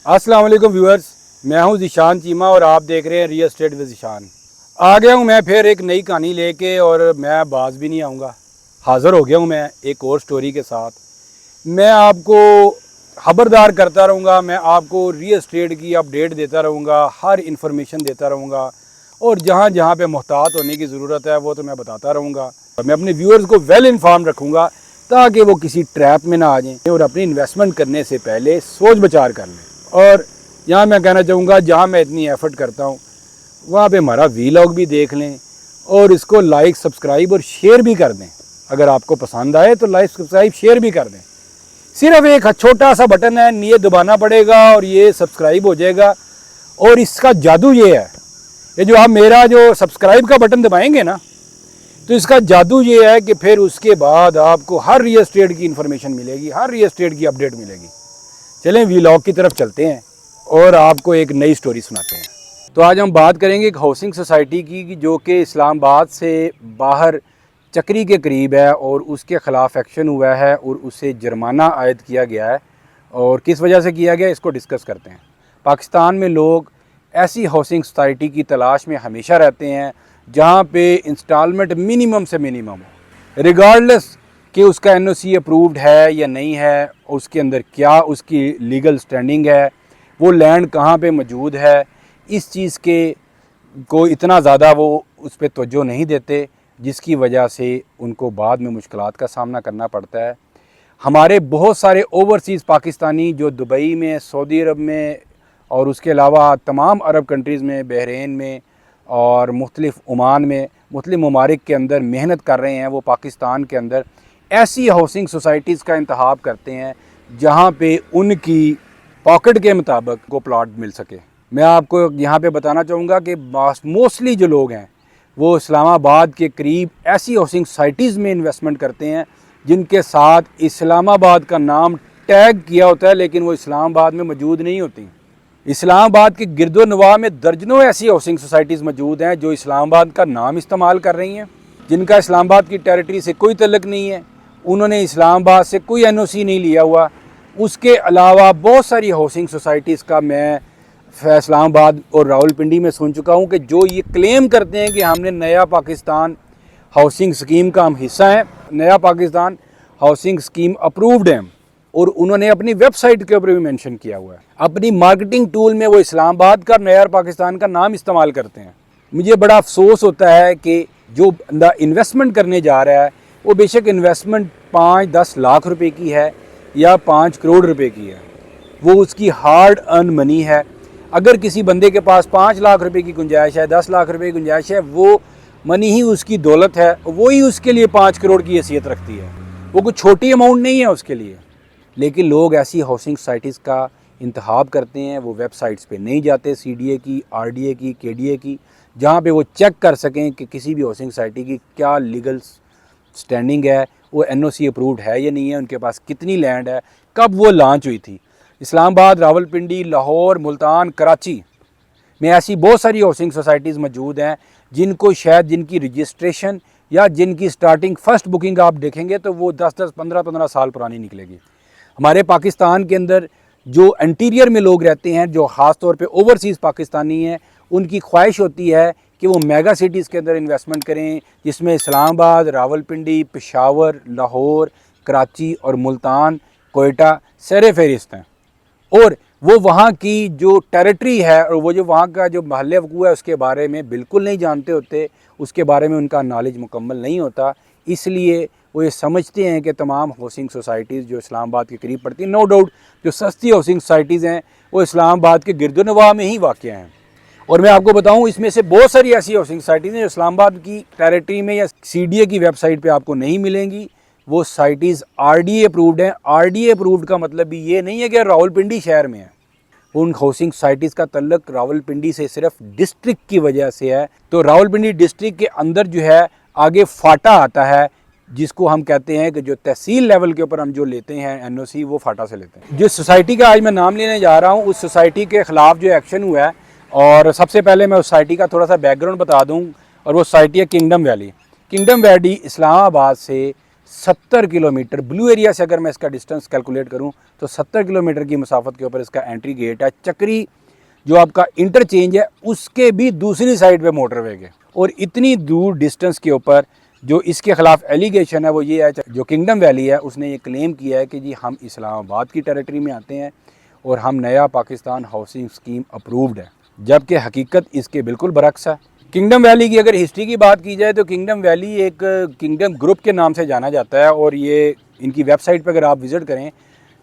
अस्सलाम वालेकुम व्यूअर्स, मैं हूं ज़ीशान चीमा और आप देख रहे हैं रियल एस्टेट विद ज़ीशान। आ गया हूं मैं फिर एक नई कहानी लेके और मैं बाज भी नहीं आऊँगा। हाज़िर हो गया हूं मैं एक और स्टोरी के साथ। मैं आपको खबरदार करता रहूँगा, मैं आपको रियल एस्टेट की अपडेट देता रहूँगा, हर इंफॉर्मेशन देता रहूँगा और जहाँ जहाँ पे मोहतात होने की ज़रूरत है वो तो मैं बताता रहूँगा। मैं अपने व्यूअर्स को वेल इन्फॉर्म रखूँगा ताकि वो किसी ट्रैप में ना आ जाएँ और अपनी इन्वेस्टमेंट करने से पहले सोच विचार कर लें। और यहाँ मैं कहना चाहूँगा, जहाँ मैं इतनी एफर्ट करता हूँ वहाँ पे हमारा वीलॉग भी देख लें और इसको लाइक सब्सक्राइब और शेयर भी कर दें। अगर आपको पसंद आए तो लाइक सब्सक्राइब शेयर भी कर दें। सिर्फ एक छोटा सा बटन है, ये दबाना पड़ेगा और ये सब्सक्राइब हो जाएगा। और इसका जादू ये है, ये जो आप मेरा जो सब्सक्राइब का बटन दबाएंगे ना, तो इसका जादू ये है कि फिर उसके बाद आपको हर रियल एस्टेट की इन्फॉर्मेशन मिलेगी, हर रियल एस्टेट की अपडेट मिलेगी। चलें वीलॉग की तरफ चलते हैं और आपको एक नई स्टोरी सुनाते हैं। तो आज हम बात करेंगे एक हाउसिंग सोसाइटी की जो कि इस्लामाबाद से बाहर चक्री के करीब है और उसके ख़िलाफ़ एक्शन हुआ है और उसे जुर्माना आयद किया गया है। और किस वजह से किया गया इसको डिस्कस करते हैं। पाकिस्तान में लोग ऐसी हाउसिंग सोसाइटी की तलाश में हमेशा रहते हैं जहाँ पे इंस्टॉलमेंट मिनिमम से मिनिमम हो, रिगार्डलेस कि उसका एनओसी अप्रूव्ड है या नहीं है, उसके अंदर क्या उसकी लीगल स्टैंडिंग है, वो लैंड कहाँ पे मौजूद है, इस चीज़ के को इतना ज़्यादा वो उस पर तवज्जो नहीं देते, जिसकी वजह से उनको बाद में मुश्किलात का सामना करना पड़ता है। हमारे बहुत सारे ओवरसीज़ पाकिस्तानी जो दुबई में, सऊदी अरब में और उसके अलावा तमाम अरब कंट्रीज़ में, बहरीन में और मुख्तलिफ़ ओमान में, मुख्तलिफ़ ममालिक के अंदर मेहनत कर रहे हैं, वो पाकिस्तान के अंदर ऐसी हाउसिंग सोसाइटीज़ का इंतखाब करते हैं जहाँ पे उनकी पॉकेट के मुताबिक को प्लॉट मिल सके। मैं आपको यहाँ पे बताना चाहूँगा कि मोस्टली जो लोग हैं वो इस्लामाबाद के करीब ऐसी हाउसिंग सोसाइटीज़ में इन्वेस्टमेंट करते हैं जिनके साथ इस्लामाबाद का नाम टैग किया होता है, लेकिन वो इस्लामाबाद में मौजूद नहीं होती। इस्लामाबाद के गिरदो नवाह में दर्जनों ऐसी हाउसिंग सोसाइटीज़ मौजूद हैं जो इस्लामाबाद का नाम इस्तेमाल कर रही हैं, जिनका इस्लामाबाद की टेरिटरी से कोई तल्लुक़ नहीं है, उन्होंने इस्लामाबाद से कोई एनओसी नहीं लिया हुआ। उसके अलावा बहुत सारी हाउसिंग सोसाइटीज़ का मैं इस्लामाबाद और रावलपिंडी में सुन चुका हूँ कि जो ये क्लेम करते हैं कि हमने नया पाकिस्तान हाउसिंग स्कीम का हम हिस्सा हैं, नया पाकिस्तान हाउसिंग स्कीम अप्रूव्ड है, और उन्होंने अपनी वेबसाइट के ऊपर भी मेंशन किया हुआ है। अपनी मार्केटिंग टूल में वो इस्लामाबाद का, नया पाकिस्तान का नाम इस्तेमाल करते हैं। मुझे बड़ा अफसोस होता है कि जो बंदा इन्वेस्टमेंट करने जा रहा है वो बेशक इन्वेस्टमेंट 5-10 लाख रुपए की है या 5 करोड़ रुपए की है, वो उसकी हार्ड अर्न मनी है। अगर किसी बंदे के पास 5 लाख रुपए की गुंजाइश है, 10 लाख रुपए की गुंजाइश है, वो मनी ही उसकी दौलत है, वही उसके लिए 5 करोड़ की हैसियत रखती है। वो कोई छोटी अमाउंट नहीं है उसके लिए। लेकिन लोग ऐसी हाउसिंग सोसाइटीज़ का इंतखाब करते हैं, वो वेबसाइट्स पे नहीं जाते, सीडीए की, आरडीए की, केडीए की, जहाँ पे वो चेक कर सकें कि किसी भी हाउसिंग सोसाइटी की क्या लीगल स्टैंडिंग है, वो एनओसी अप्रूव्ड है या नहीं है, उनके पास कितनी लैंड है, कब वो लॉन्च हुई थी। इस्लामाबाद, रावलपिंडी, लाहौर, मुल्तान, कराची में ऐसी बहुत सारी हाउसिंग सोसाइटीज़ मौजूद हैं जिनको शायद जिनकी रजिस्ट्रेशन या जिनकी स्टार्टिंग फ़र्स्ट बुकिंग आप देखेंगे तो वो 10-10, 15-15 साल पुरानी निकलेगी। हमारे पाकिस्तान के अंदर जो इंटीरियर में लोग रहते हैं, जो ख़ास तौर पे ओवरसीज़ पाकिस्तानी हैं, उनकी ख्वाहिश होती है कि वो मेगा सिटीज़ के अंदर इन्वेस्टमेंट करें, जिसमें इस्लामाबाद, रावलपिंडी, पेशावर, लाहौर, कराची और मुल्तान, कोयटा सर फहरिस्त हैं। और वो वहाँ की जो टेरिटरी है और वो जो वहाँ का जो महल वक़ू है उसके बारे में बिल्कुल नहीं जानते होते, उसके बारे में उनका नॉलेज मुकम्मल नहीं होता। इसलिए वो ये समझते हैं कि तमाम हाउसिंग सोसाइटीज़ जो इस्लामाबाद के करीब पड़ती हैं, नो डाउट जो सस्ती हाउसिंग सोसाइटीज़ हैं वो इस्लामाबाद के गिरदोनवाह में ही वाक़या हैं। और मैं आपको बताऊं, इसमें से बहुत सारी ऐसी हाउसिंग सोसाइटीज़ हैं जो इस्लामाबाद की टेरिटरी में या सीडीए की वेबसाइट पे आपको नहीं मिलेंगी। वो सोसाइटीज़ आरडीए अप्रूव्ड हैं। आरडीए अप्रूव्ड का मतलब भी ये नहीं है कि रावलपिंडी शहर में है। उन हाउसिंग सोसाइटीज़ का तल्लुक़ रावलपिंडी से सिर्फ डिस्ट्रिक्ट की वजह से है। तो रावलपिंडी डिस्ट्रिक्ट के अंदर जो है आगे फाटा आता है, जिसको हम कहते हैं कि जो तहसील लेवल के ऊपर हम जो लेते हैं एनओसी, वो फाटा से लेते हैं। जिस सोसाइटी का आज मैं नाम लेने जा रहा हूँ उस सोसाइटी के ख़िलाफ़ जो एक्शन हुआ है, और सबसे पहले मैं उस सोसाइटी का थोड़ा सा बैकग्राउंड बता दूं, और वो सोसाइटी है kingdom valley. Kingdom valley Islamabad से 70 किलोमीटर ब्लू एरिया से अगर मैं इसका डिस्टेंस कैलकुलेट करूं तो 70 किलोमीटर की मुसाफत के ऊपर इसका एंट्री गेट है। चक्री जो आपका इंटरचेंज है उसके भी दूसरी साइड पे मोटरवे के, और इतनी दूर डिस्टेंस के ऊपर जो इसके खिलाफ एलिगेशन है वो ये है, जो किंगडम वैली है उसने ये क्लेम किया है कि जी हम इस्लामाबाद की टेरिटरी में आते हैं और हम नया पाकिस्तान हाउसिंग स्कीम अप्रूव्ड है, जबकि हकीकत इसके बिल्कुल बरक्स है। किंगडम वैली की अगर हिस्ट्री की बात की जाए तो किंगडम वैली एक किंगडम ग्रुप के नाम से जाना जाता है, और ये इनकी वेबसाइट पर अगर आप विज़िट करें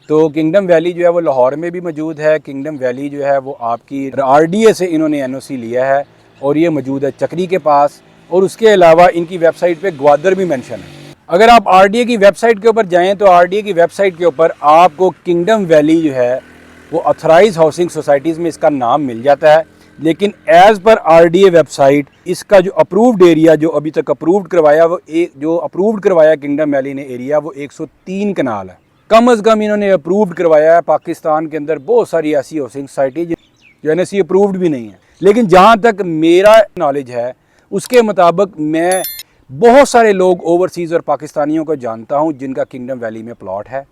तो किंगडम वैली जो है वो लाहौर में भी मौजूद है। किंगडम वैली जो है वो आपकी RDA से इन्होंने NOC लिया है और ये मौजूद है चक्री के पास, और उसके अलावा इनकी वेबसाइट पे ग्वादर भी मेंशन है। अगर आप RDA की वेबसाइट के ऊपर जाएं तो RDA की वेबसाइट के ऊपर आपको किंगडम वैली जो है वो ऑथराइज हाउसिंग सोसाइटीज़ में इसका नाम मिल जाता है, लेकिन एज़ पर RDA वेबसाइट इसका जो अप्रूव्ड एरिया जो अभी तक अप्रूव्ड करवाया वो जो अप्रूव्ड करवाया किंगडम वैली ने एरिया वो 103 कनाल है। कम अज़ कम इन्होंने अप्रूव्ड करवाया है। पाकिस्तान के अंदर बहुत सारी ऐसी हाउसिंग सोसाइटी जो NOC अप्रूव्ड भी नहीं है, लेकिन जहाँ तक मेरा नॉलेज है उसके मुताबिक मैं बहुत सारे लोग ओवरसीज़ और पाकिस्तानियों को जानता हूँ जिनका किंगडम वैली में प्लॉट है,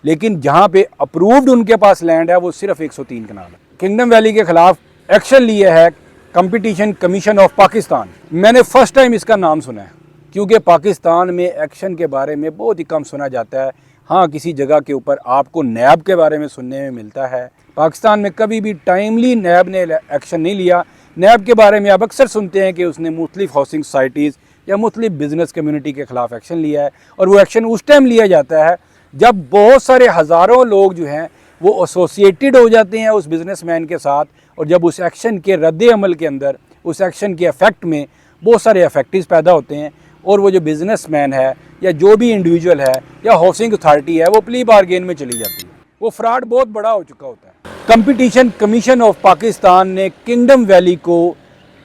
लेकिन जहाँ पे अप्रूव्ड उनके पास लैंड है वो सिर्फ 103 कनाल है। किंगडम वैली के खिलाफ एक्शन लिया है कंपटीशन कमीशन ऑफ पाकिस्तान। मैंने फर्स्ट टाइम इसका नाम सुना है, क्योंकि पाकिस्तान में एक्शन के बारे में बहुत ही कम सुना जाता है। हाँ, किसी जगह के ऊपर आपको नैब के बारे में सुनने में मिलता है। पाकिस्तान में कभी भी टाइमली नैब ने एक्शन नहीं लिया। नैब के बारे में आप अक्सर सुनते हैं कि उसने मुख्तलिफ हाउसिंग सोसाइटीज़ या मुख्तलिफ बिजनेस कम्युनिटी के ख़िलाफ़ एक्शन लिया है, और वो एक्शन उस टाइम लिया जाता है जब बहुत सारे हज़ारों लोग जो हैं वो एसोसिएटेड हो जाते हैं उस बिज़नेसमैन के साथ, और जब उस एक्शन के रद्द अमल के अंदर उस एक्शन के इफ़ेक्ट में बहुत सारे इफेक्टिव्स पैदा होते हैं, और वो जो बिज़नेसमैन है या जो भी इंडिविजुअल है या हाउसिंग अथॉरिटी है वो प्ली बारगेन में चली जाती है। वो फ्रॉड बहुत बड़ा हो चुका होता है। कंपटीशन कमीशन ऑफ पाकिस्तान ने किंगडम वैली को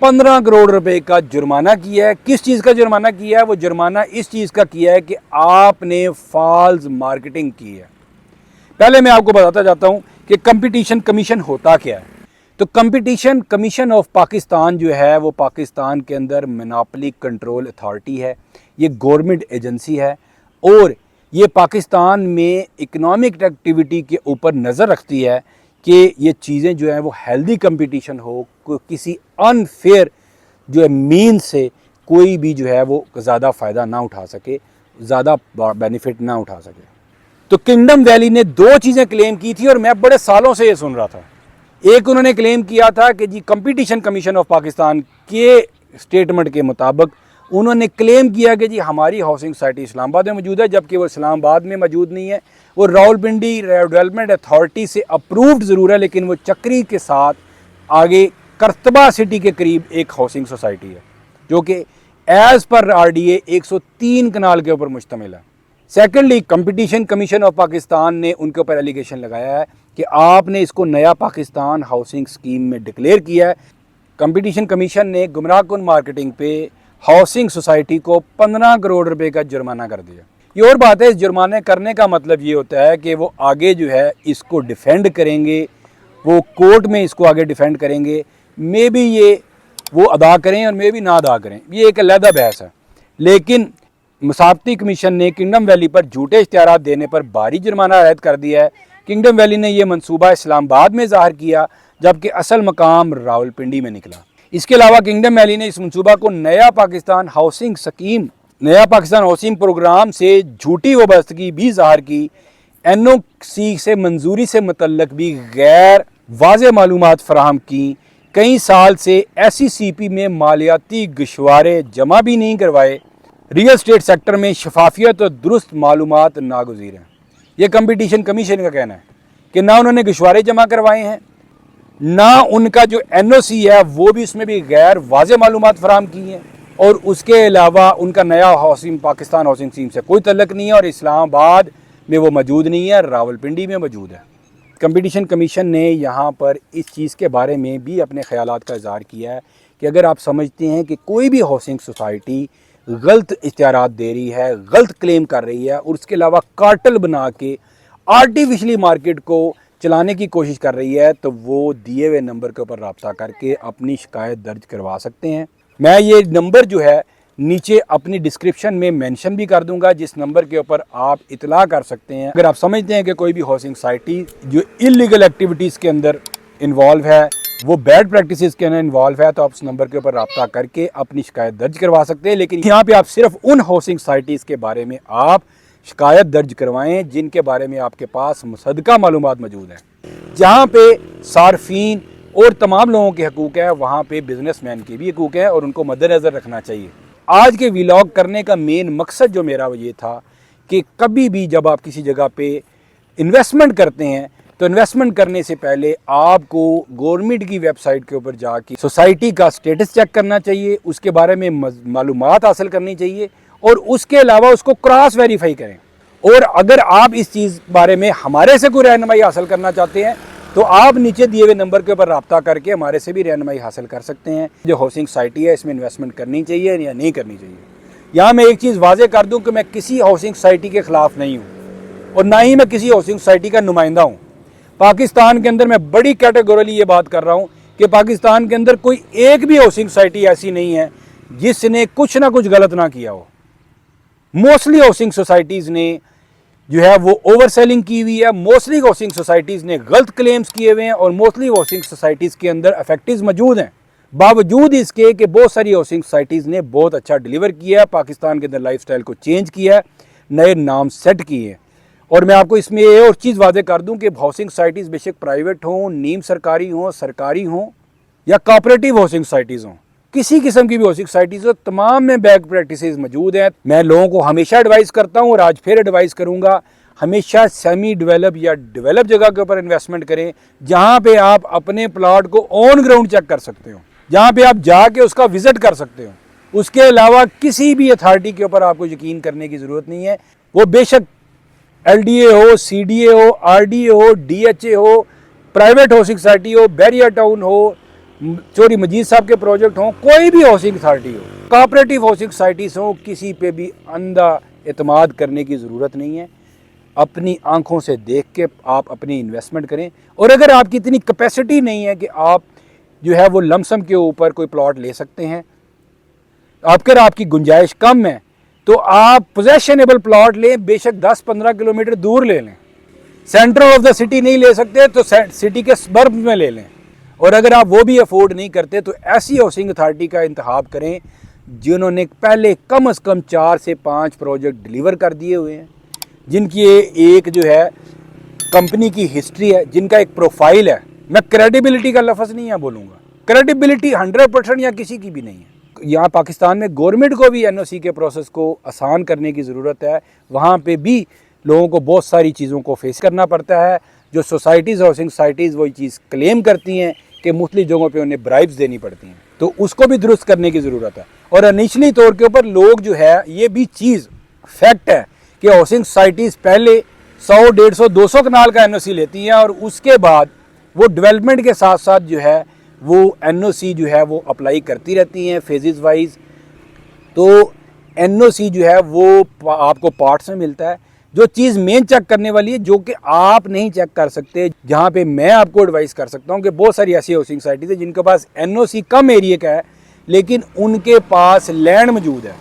15 करोड़ रुपए का जुर्माना किया है। किस चीज़ का जुर्माना किया है? वो जुर्माना इस चीज़ का किया है कि आपने फॉल्स मार्केटिंग की है। पहले मैं आपको बताता जाता हूँ कि कंपटीशन कमीशन होता क्या है। तो कंपटीशन कमीशन ऑफ पाकिस्तान जो है वो पाकिस्तान के अंदर मोनोपोली कंट्रोल अथॉरिटी है। ये गवर्नमेंट एजेंसी है, और ये पाकिस्तान में इकोनॉमिक एक्टिविटी के ऊपर नज़र रखती है कि ये चीज़ें जो हैं वो हेल्दी कंपटीशन हो, किसी अनफेयर जो है मीन से कोई भी जो है वो ज़्यादा फ़ायदा ना उठा सके, ज़्यादा बेनिफिट ना उठा सके। तो किंगडम वैली ने दो चीज़ें क्लेम की थी, और मैं बड़े सालों से ये सुन रहा था। एक, उन्होंने क्लेम किया था कि जी कंपटीशन कमीशन ऑफ पाकिस्तान के स्टेटमेंट के मुताबिक उन्होंने क्लेम किया कि जी हमारी हाउसिंग सोसाइटी इस्लामाबाद में मौजूद है, जबकि वो इस्लामाबाद में मौजूद नहीं है। वो रावलपिंडी डेवलपमेंट अथॉरिटी से अप्रूव्ड ज़रूर है, लेकिन वो चक्री के साथ आगे करतबा सिटी के करीब एक हाउसिंग सोसाइटी है जो कि एज़ पर RDA 103 कनाल के ऊपर मुश्तमिल है। Secondly, competition commission of Pakistan ने उनके ऊपर एलिगेशन लगाया है कि आपने इसको नया पाकिस्तान हाउसिंग स्कीम में डिक्लेयर किया है। कंपटीशन कमीशन ने गुमराहकुन मार्केटिंग पे हाउसिंग सोसाइटी को 15 करोड़ रुपए का जुर्माना कर दिया। ये और बात है, इस जुर्माने करने का मतलब ये होता है कि वो आगे जो है इसको डिफेंड करेंगे, वो कोर्ट में इसको आगे डिफेंड करेंगे। मे बी ये वो अदा करें और मे बी ना अदा करें, ये एक अलहदा बहस है। लेकिन मुसाफती कमीशन ने किंगडम वैली पर झूठे इश्तिहारात देने पर भारी जुर्माना आयद कर दिया है। किंगडम वैली ने यह मंसूबा इस्लामाबाद में ज़ाहिर किया, जबकि असल मकाम रावलपिंडी में निकला। इसके अलावा किंगडम वैली ने इस मंसूबा को नया पाकिस्तान हाउसिंग स्कीम, नया पाकिस्तान हाउसिंग प्रोग्राम से झूठी वाबस्तगी भी ज़ाहिर की। NOC से मंजूरी से मुतल्लक भी गैर वाज़ेह मालूमात फराहम की। कई साल से SECP में मालियाती गशवारे जमा भी नहीं करवाए। रियल स्टेट सेक्टर में शफाफियत और दुरुस्त मालूमात नागुज़ीर हैं। यह कंपटीशन कमीशन का कहना है कि ना उन्होंने गशवारे जमा करवाए हैं, ना उनका जो NOC है वो भी उसमें भी गैर वाज़ेह मालूमात फराहम की हैं, और उसके अलावा उनका नया हाउसिंग पाकिस्तान हाउसिंग स्कीम से कोई तल्लक नहीं है, और इस्लामाबाद में वो मौजूद नहीं है, रावलपिंडी में मौजूद है। कंपटीशन कमीशन ने यहाँ पर इस चीज़ के बारे में भी अपने ख़यालात का इज़हार किया है कि अगर आप समझते हैं कि कोई भी हाउसिंग सोसाइटी गलत इश्तिहारात दे रही है, गलत क्लेम कर रही है, और उसके अलावा कार्टल बना के आर्टिफिशली मार्केट को चलाने की कोशिश कर रही है, तो वो दिए हुए नंबर के ऊपर रब्ता करके अपनी शिकायत दर्ज करवा सकते हैं। मैं ये नंबर जो है नीचे अपनी डिस्क्रिप्शन में मेंशन भी कर दूंगा, जिस नंबर के ऊपर आप इतला कर सकते हैं। अगर आप समझते हैं कि कोई भी हाउसिंग सोसाइटी जो इलीगल एक्टिविटीज़ के अंदर इन्वॉल्व है, वो बैड प्रैक्टिसेस के अंदर इन्वॉल्व है, तो आप उस नंबर के ऊपर रब्ता करके अपनी शिकायत दर्ज करवा सकते हैं। लेकिन यहाँ पे आप सिर्फ उन हाउसिंग सोसाइटीज़ के बारे में आप शिकायत दर्ज करवाएं जिनके बारे में आपके पास मुसद्दका मालूमात मौजूद हैं। जहाँ पे सार्फिन और तमाम लोगों के हकूक़ है, वहाँ पे बिजनेसमैन के भी हकूक़ है और उनको मद्देनज़र रखना चाहिए। आज के व्लॉग करने का मेन मकसद जो मेरा ये था कि कभी भी जब आप किसी जगह पे इन्वेस्टमेंट करते हैं तो इन्वेस्टमेंट करने से पहले आपको गवर्नमेंट की वेबसाइट के ऊपर जाके सोसाइटी का स्टेटस चेक करना चाहिए, उसके बारे में मालूमात हासिल करनी चाहिए और उसके अलावा उसको क्रॉस वेरीफाई करें। और अगर आप इस चीज़ बारे में हमारे से कोई रहनुमाई हासिल करना चाहते हैं तो आप नीचे दिए हुए नंबर के ऊपर रब्ता करके हमारे से भी रहनुमाई हासिल कर सकते हैं। जो हाउसिंग सोसाइटी है इसमें इन्वेस्टमेंट करनी चाहिए या नहीं करनी चाहिए। यहाँ मैं एक चीज़ वाजे कर दूँ कि मैं किसी हाउसिंग सोसाइटी के ख़िलाफ़ नहीं हूँ और ना ही मैं किसी हाउसिंग सोसाइटी का नुमाइंदा हूँ। पाकिस्तान के अंदर मैं बड़ी कैटेगोरली ये बात कर रहा हूँ कि पाकिस्तान के अंदर कोई एक भी हाउसिंग सोसाइटी ऐसी नहीं है जिसने कुछ ना कुछ गलत ना किया हो। मोस्टली हाउसिंग सोसाइटीज़ ने जो है वो ओवर सेलिंग की हुई है, मोस्टली हाउसिंग सोसाइटीज़ ने गलत क्लेम्स किए हुए हैं और मोस्टली हाउसिंग सोसाइटीज़ के अंदर अफेक्टिव्स मौजूद हैं। बावजूद इसके कि बहुत सारी हाउसिंग सोसाइटीज़ ने बहुत अच्छा डिलीवर किया है, पाकिस्तान के अंदर लाइफस्टाइल को चेंज किया है, नए नाम सेट किए हैं। और मैं आपको इसमें ये और चीज़ वादे कर दूं कि हाउसिंग सोसाइटीज़ बेशक प्राइवेट हों, नीम सरकारी हों, सरकारी हों या कोऑपरेटिव हाउसिंग सोसाइटीज़ हों, किसी किस्म की भी हाउसिंग सोसाइटीज़ हो, तमाम में बैक प्रैक्टिसेस मौजूद हैं। मैं लोगों को हमेशा एडवाइस करता हूं और आज फिर एडवाइस करूंगा, हमेशा सेमी डेवलप या डेवलप जगह के ऊपर इन्वेस्टमेंट करें जहां पे आप अपने प्लॉट को ऑन ग्राउंड चेक कर सकते हो, जहां पे आप जाके उसका विजिट कर सकते हो। उसके अलावा किसी भी अथॉरिटी के ऊपर आपको यकीन करने की ज़रूरत नहीं है। वो बेशक LDA हो, CDA हो, RDA हो, DHA हो, प्राइवेट हाउसिंग सोसाइटी हो, बैरिया टाउन हो, चोरी मजीद साहब के प्रोजेक्ट हों, कोई भी हाउसिंग अथॉरिटी हो, कोऑपरेटिव हाउसिंग सोसाइटीज़ हों, किसी पे भी अंधा एतमाद करने की ज़रूरत नहीं है। अपनी आंखों से देख के आप अपनी इन्वेस्टमेंट करें। और अगर आपकी इतनी कैपेसिटी नहीं है कि आप जो है वो लमसम के ऊपर कोई प्लॉट ले सकते हैं, अगर आपकी गुंजाइश कम है तो आप पोजेशनेबल प्लॉट लें, बेशक 10-15 किलोमीटर दूर ले लें। सेंटर ऑफ द सिटी नहीं ले सकते तो सिटी के सबर्ब में ले लें। और अगर आप वो भी अफोर्ड नहीं करते तो ऐसी हाउसिंग अथॉरिटी का इंतखाब करें जिन्होंने पहले कम से कम 4 से 5 प्रोजेक्ट डिलीवर कर दिए हुए हैं, जिनकी एक जो है कंपनी की हिस्ट्री है, जिनका एक प्रोफाइल है। मैं क्रेडिबिलिटी का लफ्ज़ नहीं है बोलूँगा, क्रेडिबिलिटी 100% या किसी की भी नहीं है। यहाँ पाकिस्तान में गवर्नमेंट को भी NOC के प्रोसेस को आसान करने की ज़रूरत है। वहाँ पे भी लोगों को बहुत सारी चीज़ों को फेस करना पड़ता है। जो सोसाइटीज़ हाउसिंग सोसाइटीज़ वही चीज़ क्लेम करती हैं कि मुख्तलिफ जगहों पे उन्हें ब्राइब्स देनी पड़ती हैं, तो उसको भी दुरुस्त करने की ज़रूरत है। और अनिशली तौर के ऊपर लोग जो है, ये भी चीज़ फैक्ट है कि हाउसिंग सोसाइटीज़ पहले 100, 150, 200 कनाल का NOC लेती हैं और उसके बाद वो डेवलपमेंट के साथ साथ जो है वो NOC जो है वो अप्लाई करती रहती हैं फेजेस वाइज। तो NOC जो है वो आपको पार्ट्स में मिलता है। जो चीज़ मेन चेक करने वाली है, जो कि आप नहीं चेक कर सकते, जहाँ पे मैं आपको एडवाइस कर सकता हूँ कि बहुत सारी ऐसी हाउसिंग सोसाइटीज़ है जिनके पास NOC कम एरिया का है लेकिन उनके पास लैंड मौजूद है।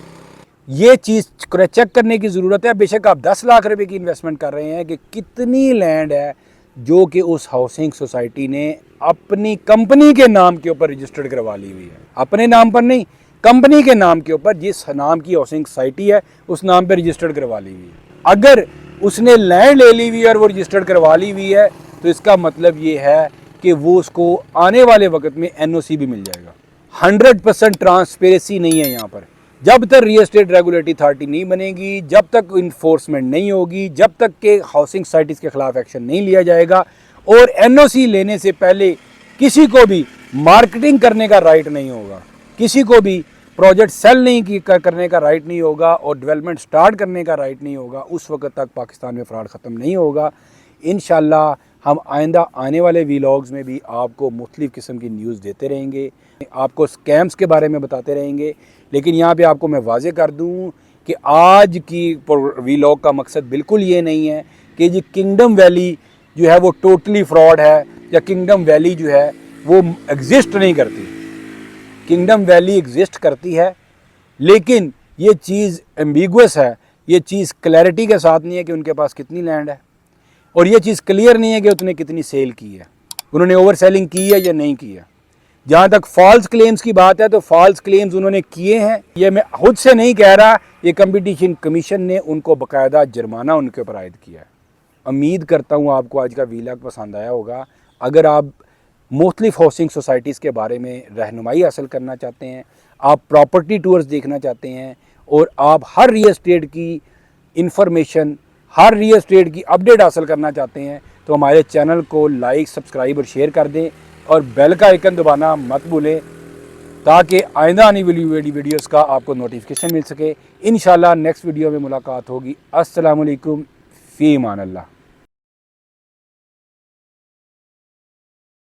ये चीज़ चेक करने की ज़रूरत है। बेशक आप 10 लाख रुपए की इन्वेस्टमेंट कर रहे हैं कि कितनी लैंड है जो कि उस हाउसिंग सोसाइटी ने अपनी कंपनी के नाम के ऊपर रजिस्टर्ड करवा ली हुई है। अपने नाम पर नहीं, कंपनी के नाम के ऊपर, जिस नाम की हाउसिंग सोसाइटी है उस नाम पर रजिस्टर्ड करवा ली हुई है। अगर उसने लैंड ले ली हुई है और वो रजिस्टर्ड करवा ली हुई है तो इसका मतलब ये है कि वो उसको आने वाले वक्त में NOC भी मिल जाएगा। 100% ट्रांसपेरेंसी नहीं है यहाँ पर। जब तक रियल एस्टेट रेगुलेटरी अथॉरिटी नहीं बनेगी, जब तक इन्फोर्समेंट नहीं होगी, जब तक के हाउसिंग सोसाइटीज़ के खिलाफ एक्शन नहीं लिया जाएगा और NOC लेने से पहले किसी को भी मार्केटिंग करने का राइट नहीं होगा, किसी को भी प्रोजेक्ट सेल नहीं करने का राइट नहीं होगा और डेवलपमेंट स्टार्ट करने का राइट नहीं होगा, उस वक्त तक पाकिस्तान में फ्रॉड ख़त्म नहीं होगा। इंशाल्लाह हम आइंदा आने वाले व्लॉग्स में भी आपको मुख्तलिफ़ किस्म की न्यूज़ देते रहेंगे, आपको स्कैम्स के बारे में बताते रहेंगे। लेकिन यहाँ पे आपको मैं वाजे कर दूँ कि आज की व्लॉग का मकसद बिल्कुल ये नहीं है कि जी किंगडम वैली जो है वो टोटली फ्रॉड है या किंगडम वैली जो है वो एग्जिस्ट नहीं करती। किंगडम वैली एग्जिस्ट करती है लेकिन ये चीज़ एम्बिगुअस है, ये चीज़ क्लैरिटी के साथ नहीं है कि उनके पास कितनी लैंड है, और ये चीज़ क्लियर नहीं है कि उसने कितनी सेल की है, उन्होंने ओवर सेलिंग की है या नहीं की है। जहाँ तक फॉल्स क्लेम्स की बात है तो फॉल्स क्लेम्स उन्होंने किए हैं, ये मैं खुद से नहीं कह रहा, ये कंपटीशन कमीशन ने उनको बाकायदा जुर्माना उनके ऊपर आयद किया है। उम्मीद करता हूँ आपको आज का वीलॉग पसंद आया होगा। अगर आप मुख्तलिफ हाउसिंग सोसाइटीज़ के बारे में रहनुमाई हासिल करना चाहते हैं, आप प्रॉपर्टी टूर्स देखना चाहते हैं, और आप हर रियल एस्टेट की इंफॉर्मेशन, हर रियल एस्टेट की अपडेट हासिल करना चाहते हैं, तो हमारे चैनल को लाइक, सब्सक्राइब और शेयर कर दें, और बेल का आइकन दबाना मत भूलें, ताकि आइंदा आने वाली वीडियोस का आपको नोटिफिकेशन मिल सके। इंशाल्लाह नेक्स्ट वीडियो में मुलाकात होगी। अस्सलाम वालेकुम, फ़ी अमान अल्लाह।